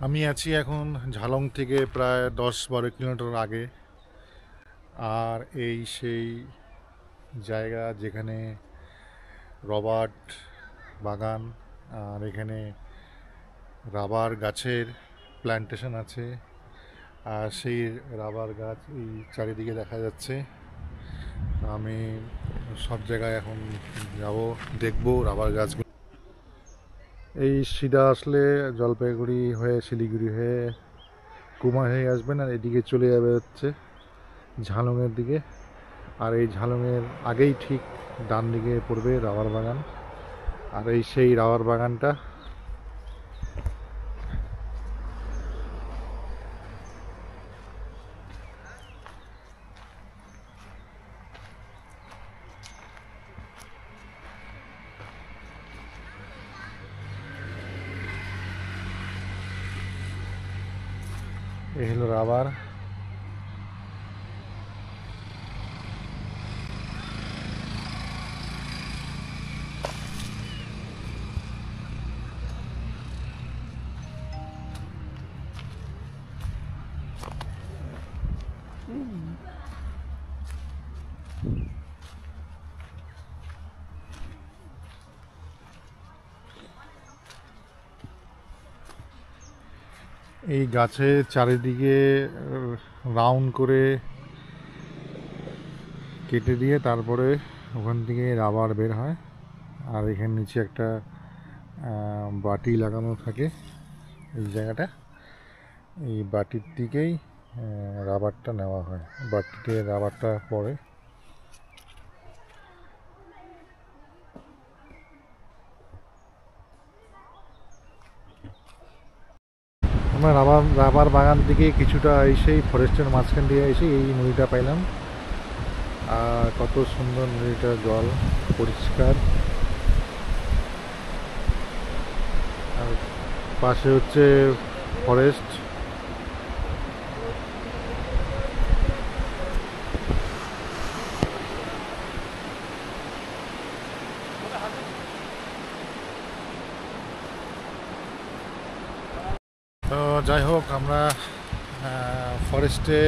আমি আছি এখন ঝালং থেকে প্রায় 10-12 কিলোমিটার আগে। আর এই সেই জায়গা যেখানে রবার্ট বাগান, আর এখানে রাবার গাছের প্ল্যান্টেশন আছে। আর সেই রাবার গাছ এই চারিদিকে দেখা যাচ্ছে। আমি সব জায়গায় এখন যাব, দেখব রাবার গাছগুলো। এই সিধা আসলে জলপাইগুড়ি হয়ে শিলিগুড়ি হয়ে কুমার হয়ে আসবেন, আর এদিকে চলে যাবে হচ্ছে ঝালংয়ের দিকে। আর এই ঝালংয়ের আগেই ঠিক ডান দিকে পড়বে রাবার বাগান। আর এই সেই রাবার বাগানটা। এই হলো রাবার। এই গাছের চারিদিকে রাউন্ড করে কেটে দিয়ে তারপরে ওখান থেকে রাবার বের হয়। আর এখানে নিচে একটা বাটি লাগানো থাকে। এই জায়গাটা, এই বাটির দিকেই রাবারটা নেওয়া হয়, বাটিতে রাবারটা পড়ে। আমরা রাবার বাগান থেকে কিছুটা এসেই ফরেস্টের মাঝখান দিয়ে এসে এই নদীটা পাইলাম। আর কত সুন্দর নদীটার জল, পরিষ্কার। আর পাশে হচ্ছে ফরেস্ট। তো যাই হোক, আমরা ফরেস্টে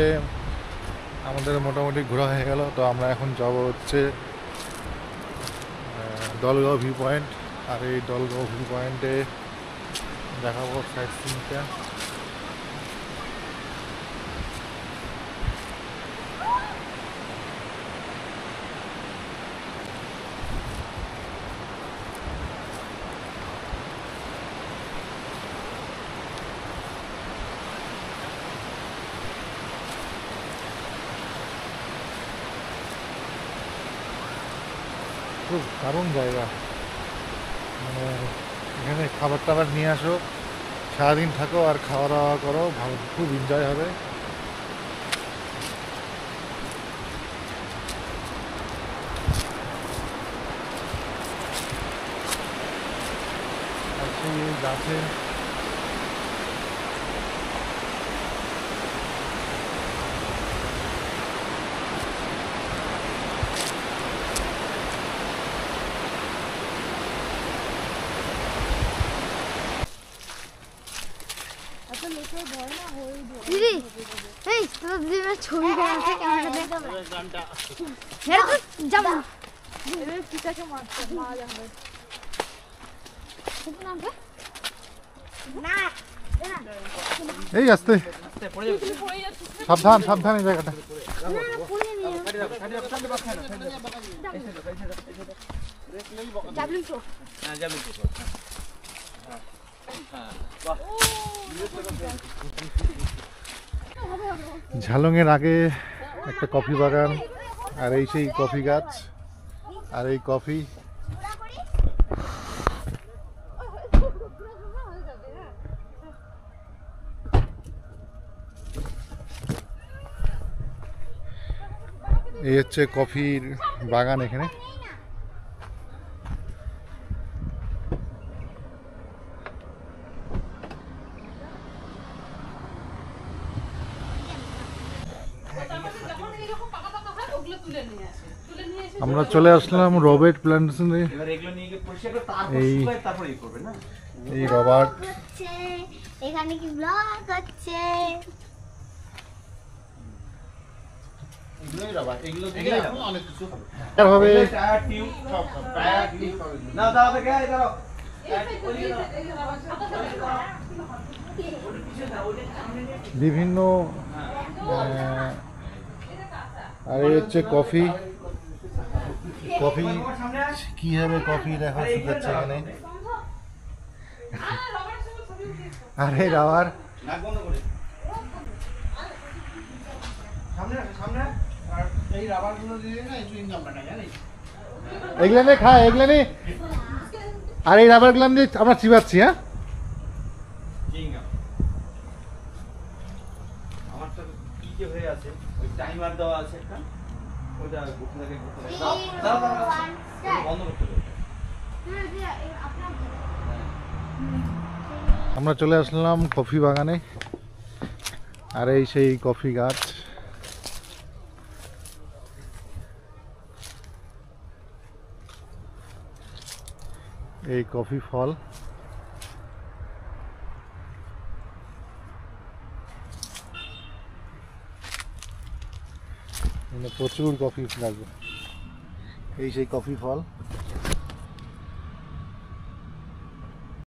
আমাদের মোটামুটি ঘোরা হয়ে গেল। তো আমরা এখন যাব হচ্ছে দলগাঁও ভিউ পয়েন্ট। আর এই দলগাঁও ভিউ পয়েন্টে দেখাবো সাইট সিনটা। খুব দারুণ জায়গা, মানে এখানে খাবার টাবার নিয়ে আসো, সারাদিন থাকো আর খাওয়া দাওয়া করো, ভালো, খুব এনজয় হবে। আর সেই গাছে দিদি, এই তোর দিদির ছবি আছে ক্যামেরাতে। হেরে তো যাব এর পিটাকে মারতে মারা যাবে না। এই আস্তে সাবধান সাবধান এই জায়গাটা। ঝালংয়ের আগে একটা কফি বাগান, আর এই সেই কফি গাছ, আর এই কফি। এই হচ্ছে কফির বাগান এখানে। আমরা চলে আসলাম রবার্ট প্ল্যান্টেশনে। এই রবার্ট এখানে কি ব্লগ হচ্ছে? এগুলোই রবার, এগুলো দিয়ে এখন অনেক কিছু হবে। আর হবে টায়ার টিউব সব টায়ার টিউব সব এগুলো। না দাঁড়াবে কে দাঁড়াও। বিভিন্ন আর এই হচ্ছে কফি কফি কি হবে কফি দেখা যাচ্ছে এখানে আরে রাবার নাক বন্ধ করে। সামনে আসো, সামনে। আর এই রাবারগুলো দিয়ে না একটু ইনকাম টাকা জানিস? এগুলো নিয়ে খায় এগুলো নিয়ে আর এই রাবার গুলো দিয়ে আমরা চিবাচ্ছি হ্যাঁ ইনকাম। আমারটা কি যে হয়ে আছে, ওই টাইমার দেওয়া আছে একটা। ওটা ঘুরতে থাকে ঘুরতে থাকে। দাঁড়াও, দাঁড়াও, দাঁড়াও। বন্ধ করতে হবে। আমরা চলে আসলাম কফি বাগানে আর এই সেই কফি গাছ এই কফি ফল প্রচুর কফি গাছ এই সেই কফি ফল